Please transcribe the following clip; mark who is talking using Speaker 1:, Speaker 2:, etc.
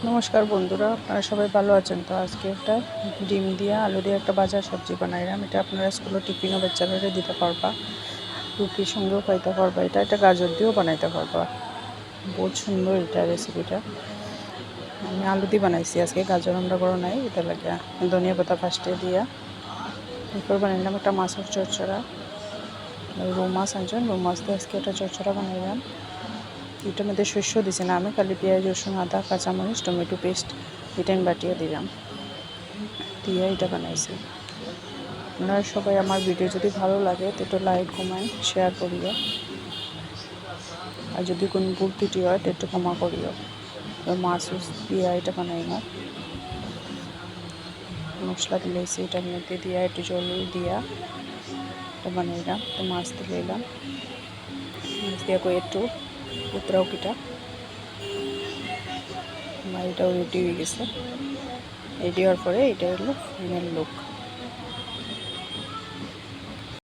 Speaker 1: নমস্কার বন্ধুরা, আপনারা সবাই ভালো আছেন? তো আজকে একটা ডিম দিয়ে আলু দিয়ে একটা ভাজা সবজি বানাইলাম। এটা আপনারা স্কুলে টিফিনও বাচ্চাদের দিতে পারবা, রুটির সঙ্গেও খাইতে পারবা। এটা গাজর দিয়েও বানাইতে পারবা। বহুত সুন্দর এটা রেসিপিটা। আমি আলু দিয়ে বানাইছি আজকে, গাজর আমরা করো নাই, এটা লাগে ধনিয়া পাতা ফার্স্টে দিয়া এরপর বানাইলাম একটা মাছের চচ্চড়া। রৌ মাছ আনছেন, রৌ মাছ দিয়ে আজকে একটা চচ্চড়া বানাইলাম। এটার মধ্যে শস্য দিছি না, আমি খালি পেঁয়াজ, রসুন, আদা, কাঁচামরিচ, টমেটো পেস্ট এটা আমি বাটিয়ে দিলাম, দিয়ে এটা বানাইছি। আপনারা সবাই আমার ভিডিও যদি ভালো লাগে তো একটু লাইক কমেন্ট শেয়ার করিও, আর যদি কোনো ভুল ত্রুটি হয় তো একটু ক্ষমা করিও। মাছ দিয়া এটা বানাইলাম, মশলা দিলেছি এটার মধ্যে দিয়া একটু জল দিয়া এটা বানাইলাম। তো মাছ দিলাম, মাছ দিয়া কই একটু উতরাও কিটা আমার এটাও রেডি হয়ে গেছে। রেডি হওয়ার পরে এটা হলো ফাইনাল লুক।